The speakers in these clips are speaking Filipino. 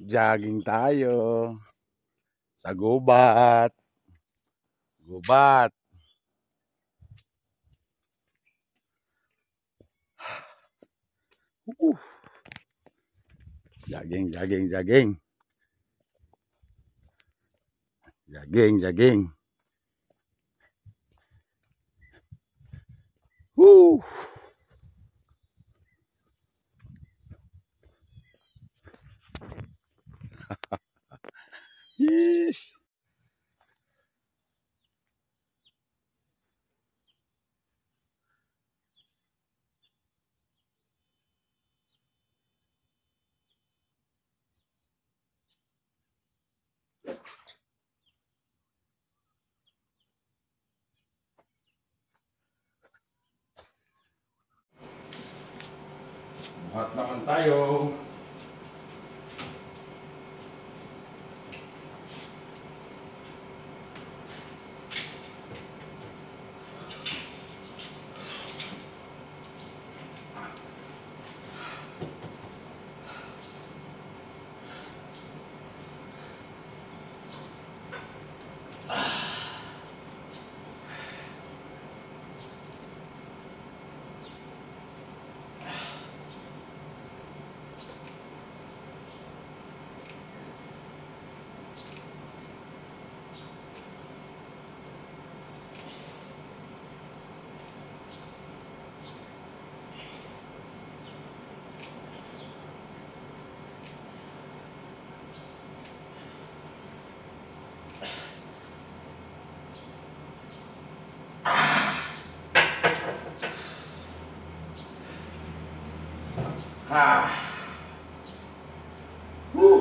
Jogging tayo sa gubat. Gubat. Uh, jogging, jogging, jogging. Jogging, jogging. Woo! Yes. Buhat naman tayo. Ah. Woo.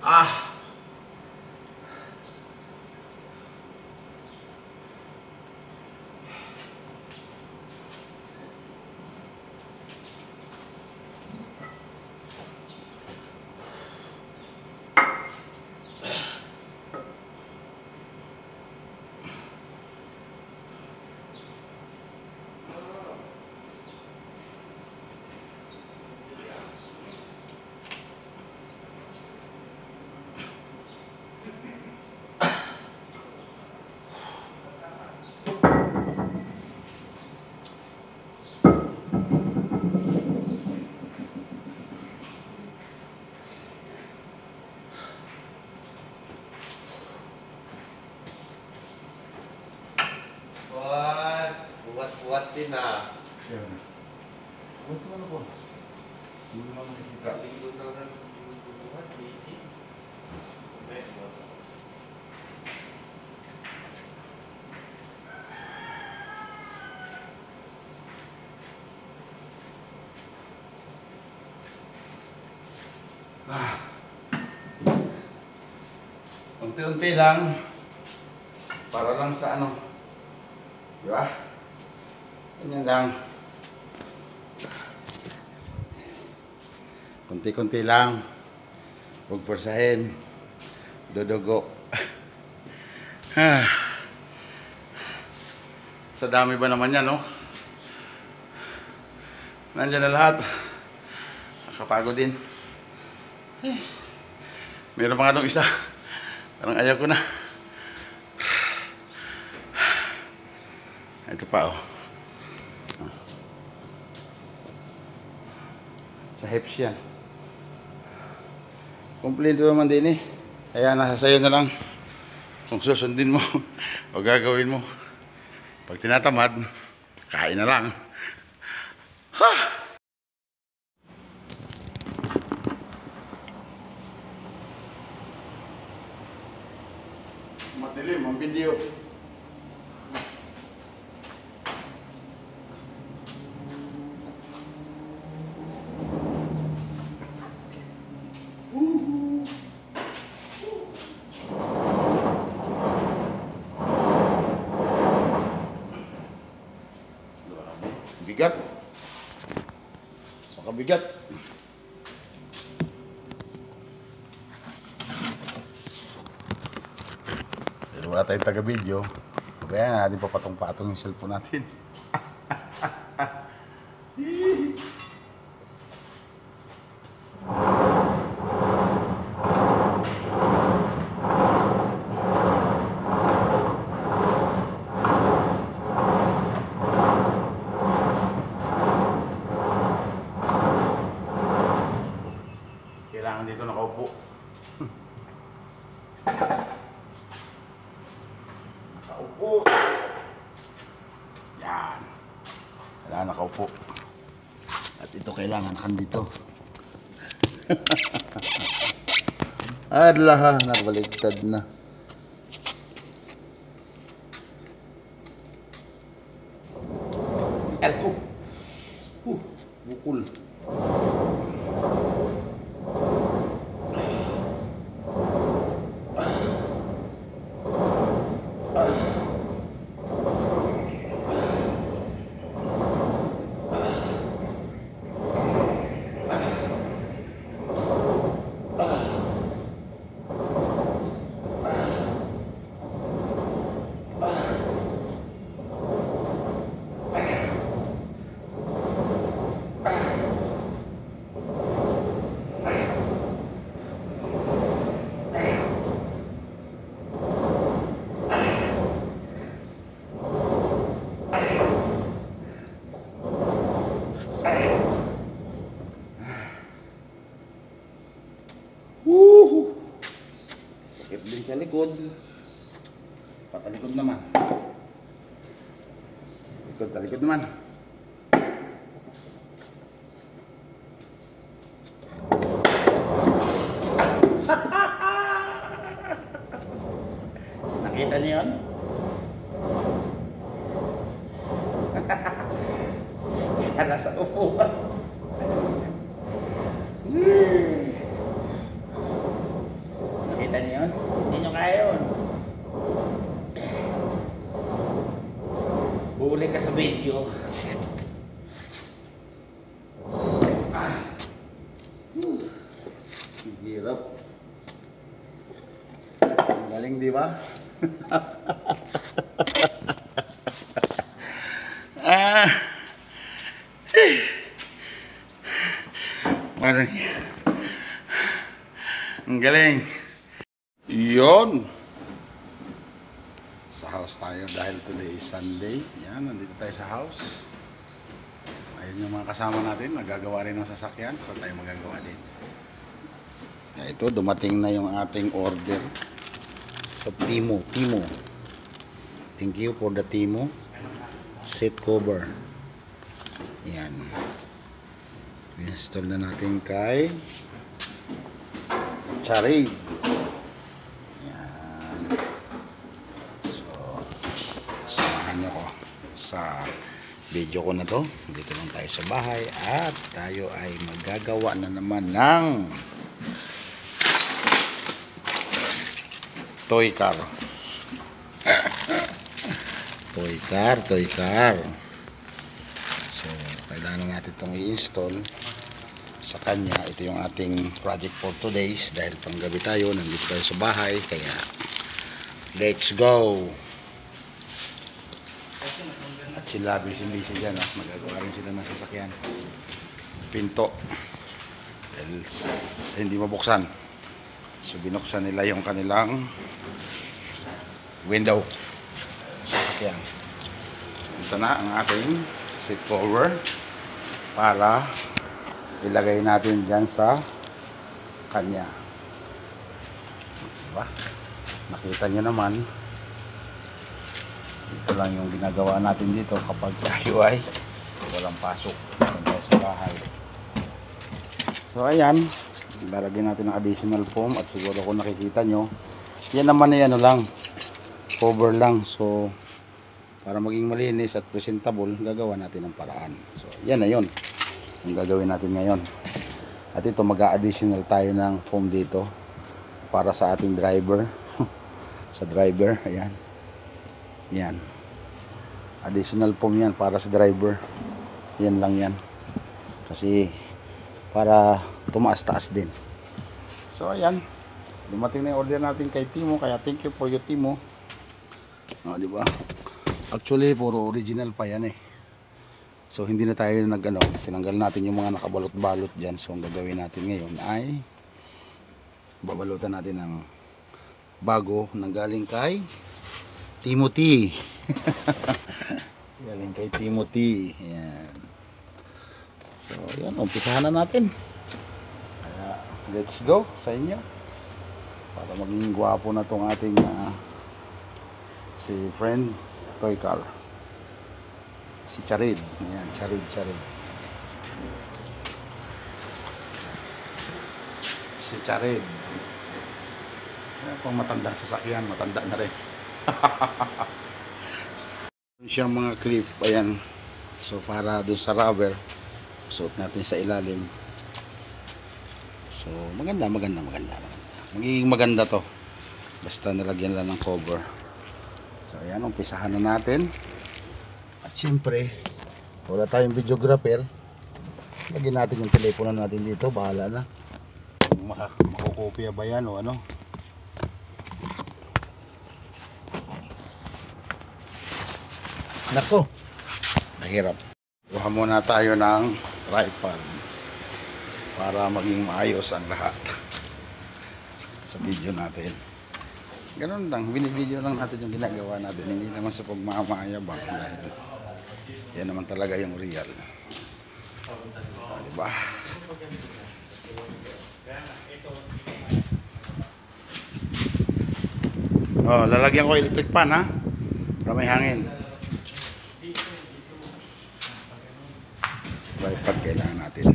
Ah. Buat din ah. Buhat naman ako. Hindi mo naman nakikita. Linggo na lang yung buhat, busy. Unti-unti lang. Para lang sa ano. Di ba? Ganyan lang. Kunti-kunti lang. Huwag porsahin. Dudugo. Sa dami ba naman yan, no? Nandiyan na lahat. Nakapagod din. Meron pa nga itong isa. Parang ayaw ko na. Ito pa, oh. Sa hips yan. Kompleto naman din eh. Kaya nasa sayo na lang kung susundin mo o gagawin mo. Pag tinatamad, kain na lang. Ha! Madilim ang video. Bigat. Makabigat. Pero wala tayong taga-video. Kaya natin papatong-patong yung cellphone natin. Kailangan dito nakaupo. Nakaupo. Yan. Kailangan nakaupo. At ito kailangan nakandito. Adlah, nakabaliktad na. Elko. Bukul. Sakit din sa likod. Patalikod naman. Talikod naman. Nakita niyo yun? Sana sa upuan. Nakita niyo yun? Hindi nyo kaya yun. Huli ka sa video. Hirap. Galing, di ba? Parang ang galing. Yon. Sa house tayo dahil today is Sunday. Yan, nandito tayo sa house. Ayun yung mga kasama natin, nagagawa rin ng sasakyan. So tayo magagawa din. Ito, dumating na yung ating order sa Timo. Thank you for the Timo seat cover. Yan. Install na natin kay Charig. Yan. So, samahan nyo ko sa video ko na to. Dito lang tayo sa bahay at tayo ay magagawa na naman ng toy car. Toy car. So, kailangan natin itong i-install sa kanya. Ito yung ating project for today's dahil panggabi tayo, nandito tayo sa bahay. Kaya, let's go! At sila, busy dyan. Magagawa rin sila ng sasakyan. Pinto. Dahil hindi mabuksan. So, binuksan nila yung kanilang window. Sasakyan. Ito na ang ating seat cover para ilagay natin dyan sa kanya. Diba? Nakita nyo naman. Ito lang yung ginagawa natin dito kapag tayo ay walang pasok sa bahay. So ayan, lalagyan natin ng additional foam at siguro kung nakikita nyo, yan naman ay ano lang, cover lang. So para maging malinis at presentable, gagawa natin ng paraan. So yan na yun ang gagawin natin ngayon. At ito, mag-a-additional tayo ng foam dito para sa ating driver. Sa driver, ayan. Yan. Additional foam yan para sa driver. Yan lang yan. Kasi para tumaas-taas din. So ayan, dumating na yung order natin kay Timo, kaya thank you for your Timo. Di ba? Actually puro original pa yan eh. So hindi na tayo tinanggal natin yung mga nakabalot-balot diyan. So ang gagawin natin ngayon ay babalutan natin ng bago nang galing kay Timothy. Galing kay Timothy. Yan. So, yan. Umpisahan na natin. Kaya, let's go sa inyo. Para maging gwapo na tong ating si friend toy car. Si Charid. Yan, Charid. Si Charid. Yan, pang matandang sasakyan. Matanda na rin. Siyang mga clip. Ayan. So, para doon sa rubber. Suot natin sa ilalim. So, maganda. Magiging maganda to. Basta nilagyan lang ng cover. So, ayan. Umpisahan na natin. At syempre, wala tayong videographer. Lagyan natin yung telepono natin dito. Bahala na. Kung makukopya ba yan o ano. Nako. Mahirap. Kuha muna tayo ng tripod para maging maayos ang lahat sa video natin. Ganun lang, binibideo lang natin yung ginagawa natin, hindi naman sa pagmamayabang dahil yan naman talaga yung real. Diba? Oh, lalagyan ko electric fan ha para may hangin. Tripod kailangan natin.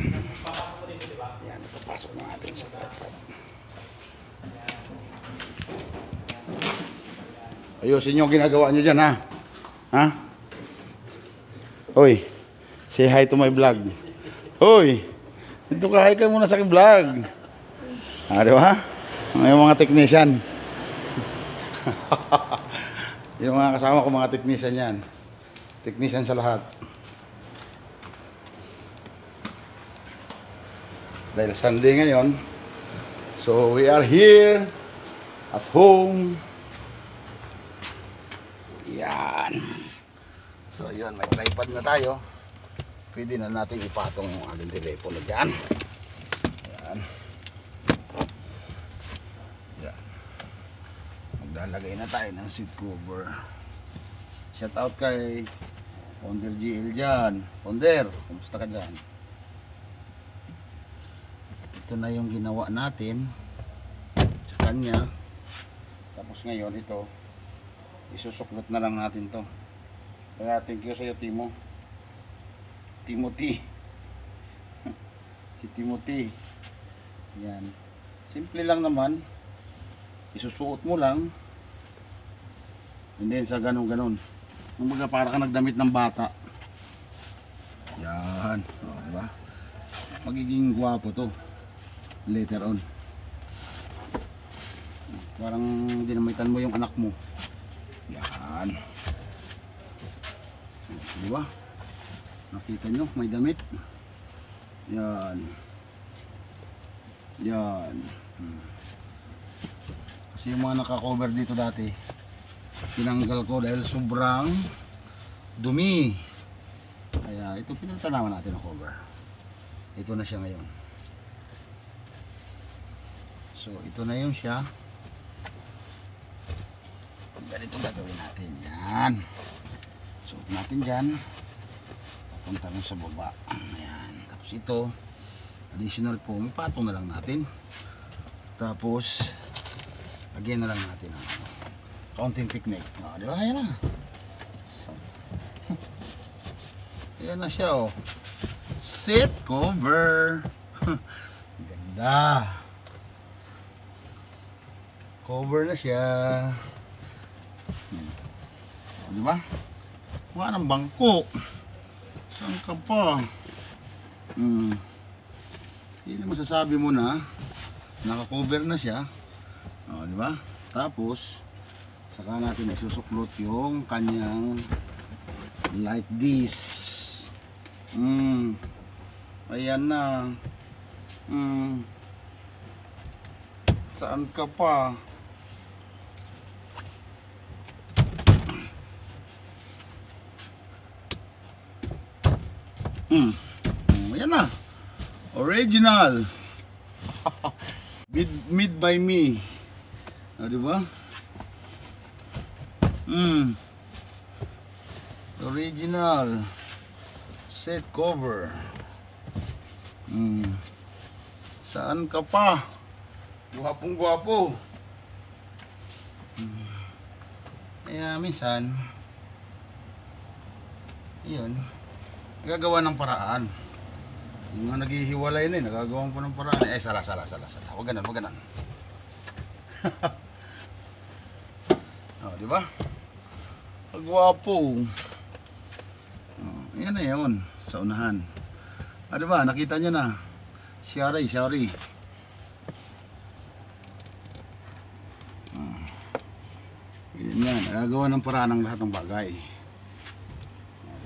Yan, napapasok na natin sa tripod. Ayusin nyo ginagawa nyo dyan ha. Ha? Hoy, say hi to my vlog. Hoy, dito ka, hi ka muna sa aking vlog. Di ba? Yung mga technician. Yung mga kasama ko mga technician yan. Technician sa lahat. Dahil Sunday ngayon, so we are here at home. Yan. So yun, may tripod na tayo. Pwede na natin ipatong yung ating telepono dyan. Yan. Yan. Maglalagay na tayo ng seat cover. Shout out kay Founder GL dyan. Founder, kumusta ka dyan? Ito na yung ginawa natin sa kanya. Tapos ngayon ito isusuklot na lang natin to. Kaya thank you sa iyo Timothy. Si Timothy. Yan. Simple lang naman. Isusuot mo lang. And then sa ganun. Kumbaga para ka nagdamit ng bata. Yan. O, diba? Magiging gwapo to. Later on. Parang dinamitan mo yung anak mo. Yan. Diba? Nakita nyo, may damit. Yan. Yan. Kasi yung mga naka-cover dito dati, tinanggal ko dahil sobrang dumi. Kaya ito pinatanawan natin ang cover. Ito na siya ngayon. So, ito na yun siya. Ganito gagawin natin. Yan. Suot natin dyan. Punta mo sa baba. Ayan. Tapos ito, additional foam. Ipatong na lang natin. Tapos, lagyan na lang natin ang counting technique. O, di ba? Ayan na. So, ayan na siya, oh. Seat cover. Ganda. Cover na siya. Di ba? Wala ng bangko. Saan ka pa? Hindi masasabi mo na naka-cover na siya. O, di ba? Tapos saka natin isusuklot yung kanyang like this. Ayan na. Saan ka pa? Ayan na. Original. Made by me. Diba? Original. Set cover. Saan ka pa? Gwapong gwapo. Kaya minsan, yun, nagagawa ng paraan. Yung mga naghihiwalay na nagagawa pa ng paraan. Sala. Huwag ganon. Di ba? Gwapo. Yan na yun, sa unahan. Di ba? Nakita nyo na. Sorry. Yan, nagagawa ng paraan ng lahat ng bagay.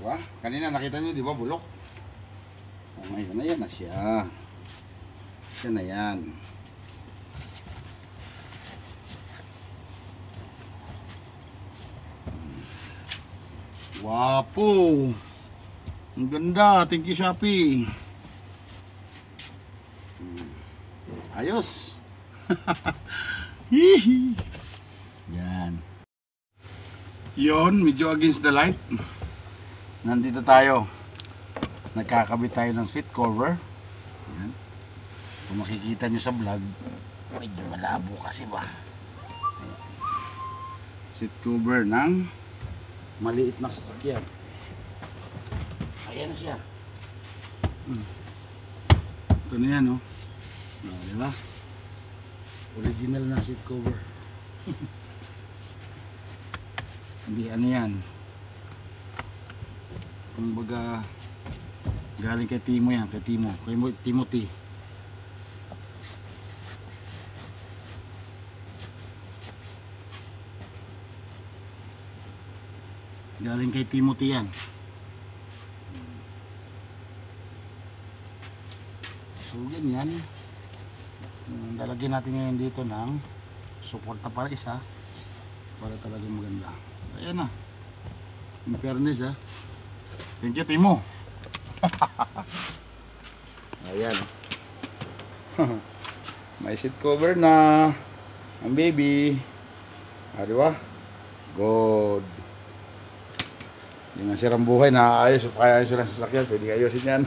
Diba? Kanina nakita nyo, di ba, bulok? Ngayon, ayan na siya. Siya na yan. Wapo. Ang ganda. Thank you, Shopee. Ayos. Hihi. Yan. Yon, medyo against the light. Nandito tayo. Nagkakabit tayo ng seat cover. Yan. Kung makikita nyo sa vlog, medyo malabo kasi ba. Ayan. Seat cover ng maliit na sasakyan. Ayan na siya. Ito na yan, oh. Diba? Original na seat cover. Hindi ano yan. Kumbaga galing kay Timo yan, kay Timothy. Galing kay Timothy yan. So ganyan. Lalagyan natin ngayon dito ng suporta para isa para talagang maganda. Ayan na. In fairness, ha. Thank you, Timo. Ayan. May seat cover na ang baby. Diba? Good. Yung nasirang buhay na ayos. Kaya ayos lang sa sasakyan. Pwede ayusin yan.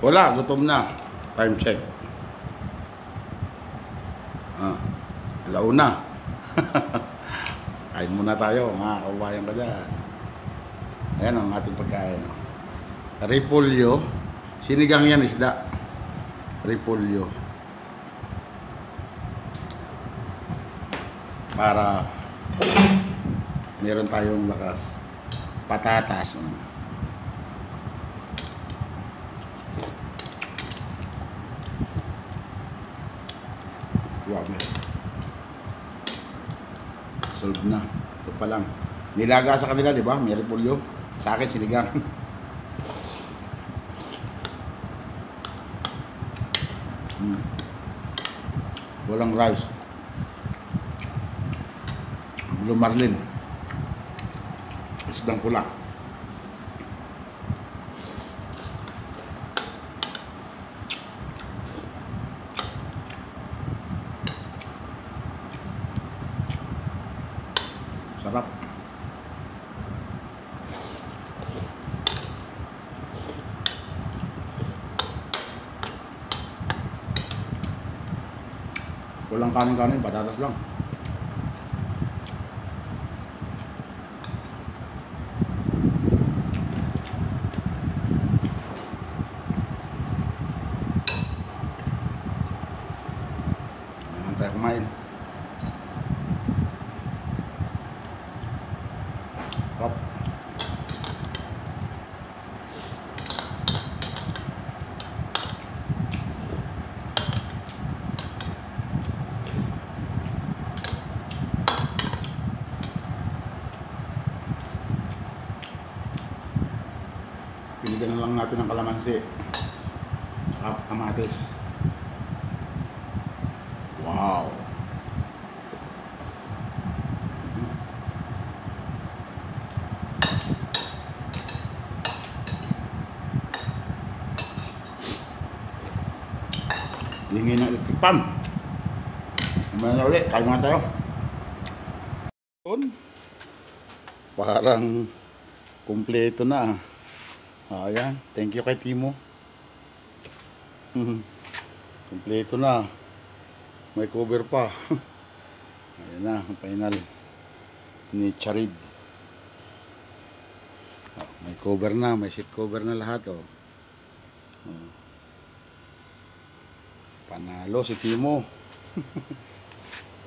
Wala. Gutom na. Time check. Alauna. Kain muna tayo, mga kabayan ka dyan. Ayan ang ating pagkain. Repolyo. Sinigang yan, isda. Repolyo. Para meron tayong lakas. Patatas. Wow. Solve na. Ito pa lang. Nilaga sa kanila, di ba? May repolyo. Sa akin, sinigang. Walang rice. Blue marlin. Isdang pula. Sarap. Walang kanin-kanin, patatas lang. Ayan tayo kumain. Sarap. Lagyan na lang natin ng kalamansi. Tsaka kamatis. Wow! Hingi ng electric pan. Naman na ulit. Kain muna tayo. Parang kumpleto na. Ayan. Thank you kay Timo. Kumpleto na. May cover pa. Ayan na. Ang final ni Charid. May cover na. May seat cover na lahat. Panalo si Timo.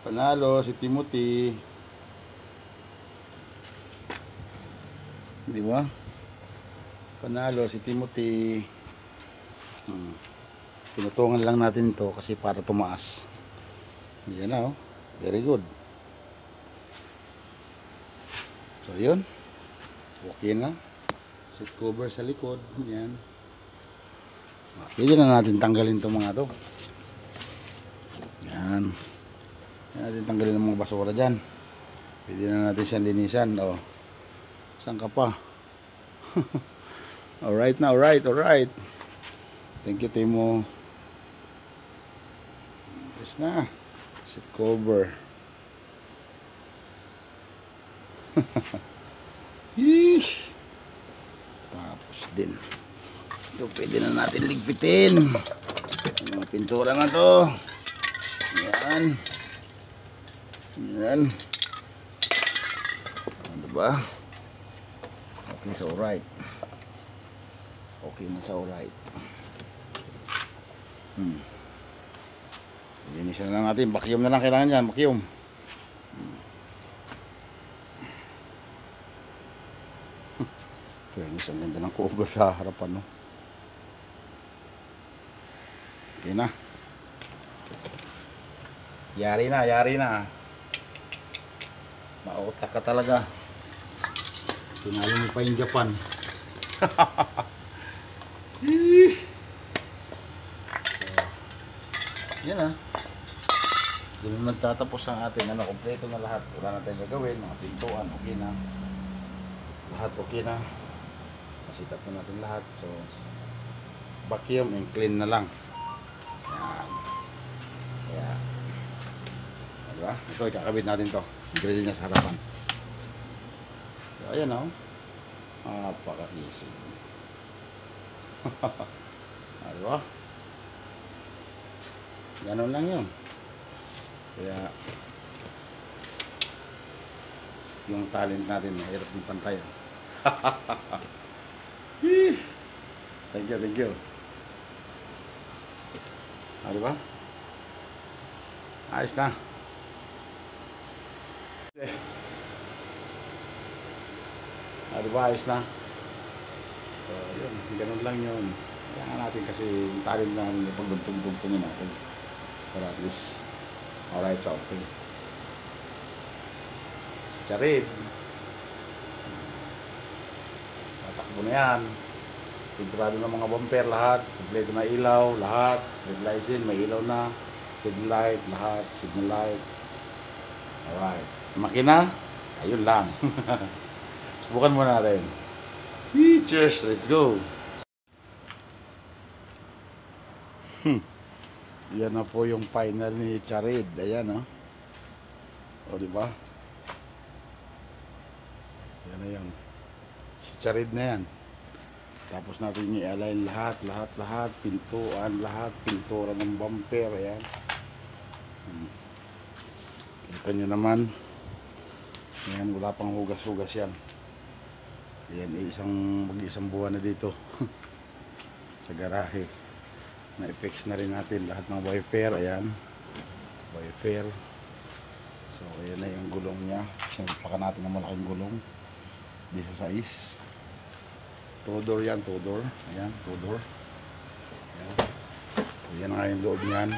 Panalo si Timothy. Di ba? Panalo si Timothy. Pinutungan lang natin ito kasi para tumaas. Yan na, oh. Very good. So yun. Okay na. Seat cover sa likod. Yan. Pwede na natin tanggalin itong mga to. Yan. Pwede natin tanggalin ang mga basura dyan. Pwede na natin siyang linisan. O. Saan ka pa? Alright na, alright, alright. Thank you, Timo. Yes na. Seat cover. Tapos din. Ito pwede na natin ligpitin. Yung pintura na to. Yan. Yan. Ano ba? Okay sa alright. Okay na sa alright. Linisan na lang natin. Vacuum na lang kailangan yan. Vacuum. Fairness, ang ganda ng cover sa harapan, no? Okay na. Yari na, yari na. Mautak ka talaga. Tinalo mo pa yung Japan. So, yan ah. Doon nagtatapos ang ating ano, kompleto na lahat. Wala na tayong gagawin, mga pintuan, okay na. Lahat okay na. Masitap na natin lahat. So, vacuum and clean na lang. Yan. Kaya, diba? Ito, ikakabit natin to. Grill niya sa harapan. So, ayan o. Napaka-easy. Diba? Ganon lang yun. Kaya, yung talent natin, mahirap ng pantayan. Thank you, thank you. Diba? Ayos na. Diba, ayos na. So, yun. Ganun lang yun. Kailangan natin kasi yung talent namin ipagduntong-duntongin natin. Para at least, alright, so okay. Si Charid. Tatakbo na yan. Pinturado ng mga bumper, lahat. Kompleto na ilaw, lahat. Red light din, may ilaw na. Headlight, lahat. Signal light. Alright. Makina, ayun lang. Subukan muna natin. Cheers, let's go. Yan na po yung final ni Charid. Ayan, oh. O, diba? Yan na yan. Si Charid na yan. Tapos natin i-align lahat. Pintuan, lahat. Pintura ng bumper. Ayan. Kita nyo naman. Ayan, wala pang hugas-hugas yan. Ayan, mag-isang buwan na dito. Sa garahe. Na-fix na rin natin lahat ng wiper. Ayan. Wiper. So, ayan na yung gulong niya. Sinagpakan natin ng malaking gulong. Di sa size. Two-door yan, two-door. Ayan, two-door. Ayan. So, yan nga yung loob niyan.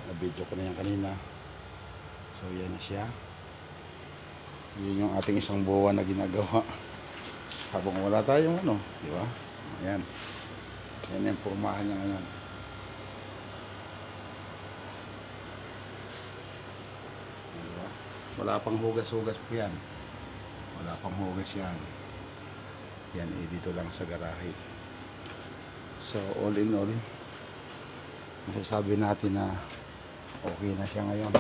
Na-video ko na yan kanina. So, yan na siya. Yun yung ating isang buwan na ginagawa. Habang wala tayong ano, di ba? Ayan. Yan yung pormahan niya ngayon. Diba? Wala pang hugas-hugas po yan. Wala pang hugas yan. Yan eh, dito lang sa garahe. So all in all, masasabi natin na okay na siya ngayon.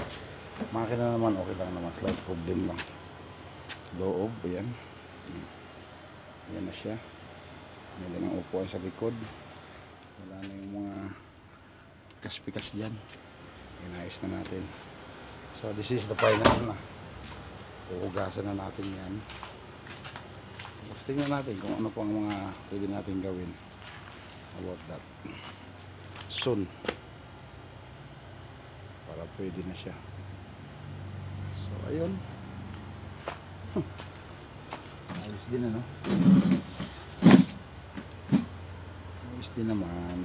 Makina naman okay lang naman, slight problem lang. Loob, ayan. Ayan na siya. May ng upuan sa likod. Wala na yung mga pikas-pikas dyan. Inayos na natin. So this is the final na. Uugasan na natin yan. Tapos tingnan natin kung ano pang mga pwede natin gawin about that soon, para pwede na siya. So ayun, ayos din ano, ayos din naman.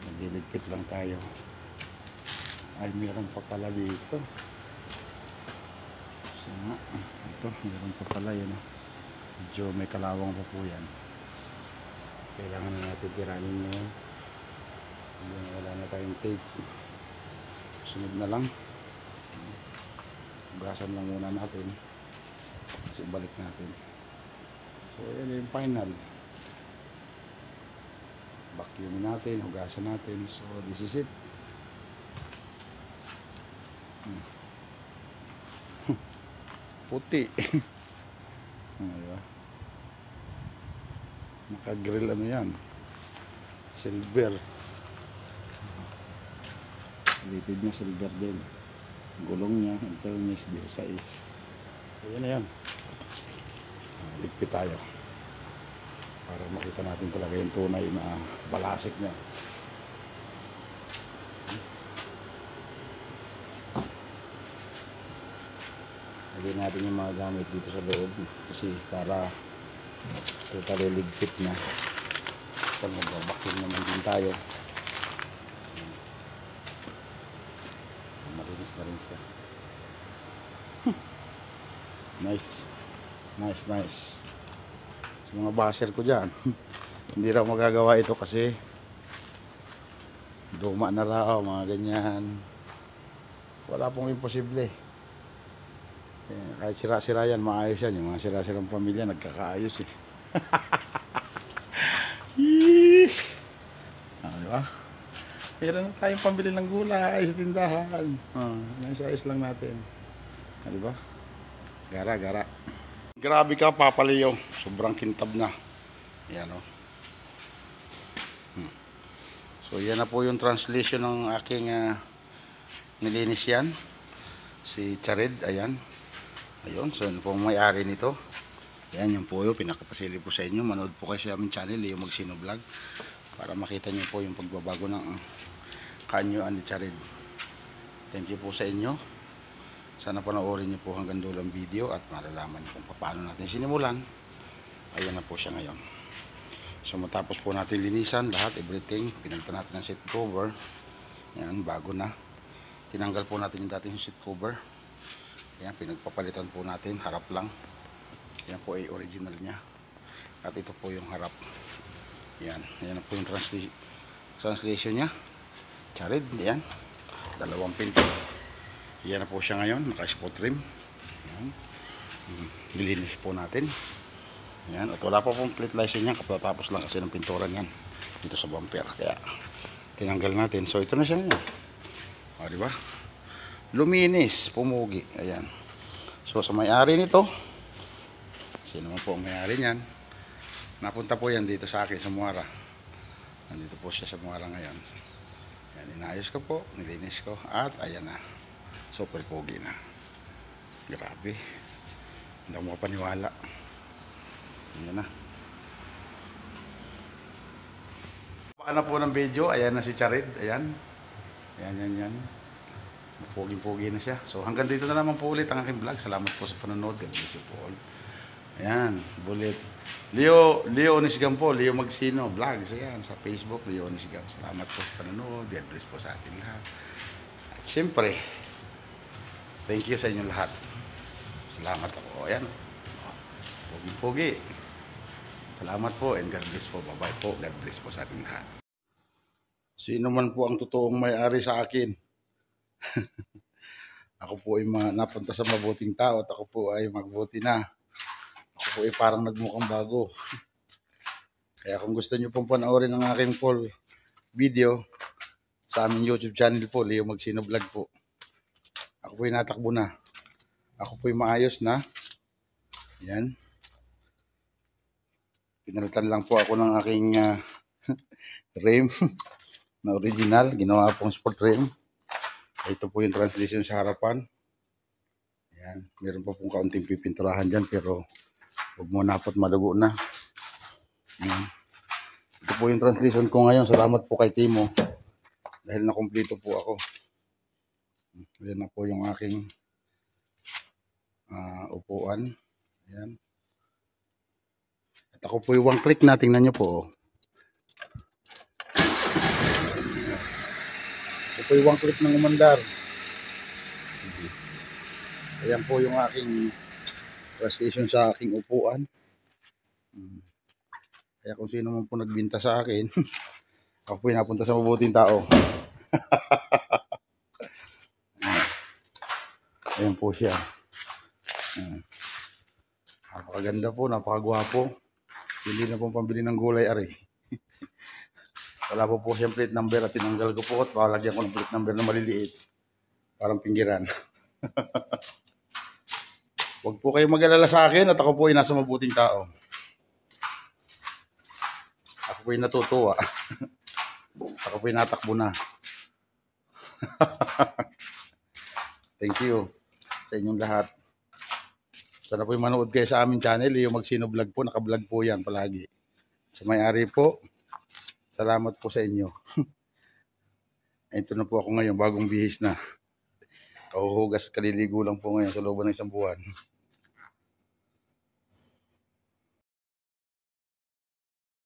Nagliligpit lang tayo. Ay, meron pa pala dito. So ito, meron pa pala yan. Medyo may kalawang pa po yan. Kailangan na natin tiranin na yan. Wala na tayong tape. Sunod na lang. Hugasan lang muna natin. Kasi balik natin. So yan yung final. Vacuum natin, hugasan natin. So this is it. Puti. Diba? Naka-grill ano yan, silver, rated na silver din. Gulong niya internis di size. So yan na yan. Ligpit tayo para makita natin talaga yung tunay na balasik niya. Lagyan natin yung mga gamit dito sa loob kasi para totally ligpit na. Ito, magbabakin naman din tayo. Malinis na rin siya. Nice. Nice, nice. Sa mga basher ko dyan, hindi raw magagawa ito kasi duma na raw, mga ganyan. Wala pong imposible. Kahit sira-sira yan, maayos yan. Yung mga sira-sirang pamilya, nagkakaayos eh. Diba? Meron na tayong pambili ng gulay sa tindahan. Ayos lang natin. Diba? Gara-gara. Grabe ka, Papa Leo. Sobrang kintab na. Yan o. So yan na po yung translation ng aking nilinis yan. Si Charid, ayan. Ayun, so po may-ari nito. Yan yung po yung pinakapasili po sa inyo. Manood po kayo sa aming channel, Leo Magsino Vlog, para makita nyo po yung pagbabago ng kanyuan ni Charid. Thank you po sa inyo. Sana panoorin nyo po hanggang dulo ang video at malalaman kung paano natin sinimulan. Ayan na po siya ngayon. So matapos po natin linisan lahat, everything, pinalitan natin ng seat cover. Yan, bago na. Tinanggal po natin yung dating seat cover. Yan, pinagpapalitan po natin, harap lang. Yan po ay original niya. At ito po yung harap. Yan, yan po yung translation niya. Charid, yan. Dalawang pinto. Yan na po siya ngayon, naka-spot rim. Yan. Nilinis po natin. Yan, at wala pa pong plate license niya, kapatapos lang kasi ng pinturan yan. Dito sa bumper, kaya tinanggal natin. So ito na siya ngayon. O, diba? Luminis, pumugi. Ayan. So sa may-ari nito, sino man po ang may-ari niyan, napunta po yan dito sa akin sa Muara. Nandito po siya sa Muara ngayon. Yan, inayos ko po, nilinis ko, at ayan na. Super pogi na. Grabe. Hindi ako makapaniwala. Ayan na. Baka na po ng video, ayan na si Charid. Ayan. Ayan, yan, yan. Pogi-pogi na siya. So hanggang dito na naman po ulit ang aking vlog. Salamat po sa panonood. God bless you po all. Ayan, bulit. Leo Onisgam po, Leo Magsino Vlogs. Ayan, sa Facebook, Leo Onisgam. Salamat po sa panonood. God bless po sa ating lahat. At syempre, thank you sa inyo lahat. Salamat ako. Ayan. Pogi. Salamat po and God bless po. Bye-bye po. God bless po sa ating lahat. Sino man po ang totoong may-ari sa akin? Ako po ay napunta sa mabuting tao at ako po ay magbuti na. Ako po ay parang nagmukhang bago. Kaya kung gusto nyo pong panoorin ang aking full video sa aming YouTube channel po, Leo Magsino Vlog po. Ako po ay natakbo na. Ako po ay maayos na. Yan. Pinalitan lang po ako ng aking rim na original. Ginawa pong sport rim. Ito po yung translation sa harapan. Yan. Meron pa pong kaunting pipinturahan dyan pero huwag mo na po't malugo na. Yan. Ito po yung translation ko ngayon. Salamat po kay Timo. Dahil nakumpleto po ako. Yan na po yung aking upuan. Yan. At ako po yung one click na. Tingnan nyo po. Ito po yung one click ng umandar. Ayan po yung aking translation sa aking upuan. Kaya kung sino man po nagbinta sa akin, ako po yung napunta sa mabuting tao. Ayan po siya. Napakaganda po, napakagwapo. Hindi na pong pambili ng gulay, ari. Wala po po siyang plate number at tinanggal ko po at palagyan ko ng plate number na maliliit. Parang pinggiran. Huwag po kayong mag-alala sa akin at ako po ay nasa mabuting tao. Ako po ay natutuwa. Ako po ay natakbo na. Thank you sa inyong lahat. Sana po manood kayo sa aming channel, Leo Magsino Vlog po. Naka-vlog po yan palagi. Sa may-ari po, salamat po sa inyo. Ito na po ako ngayon, bagong bihis na. Kahuhugas, kaliligo lang po ngayon sa loob ng isang buwan.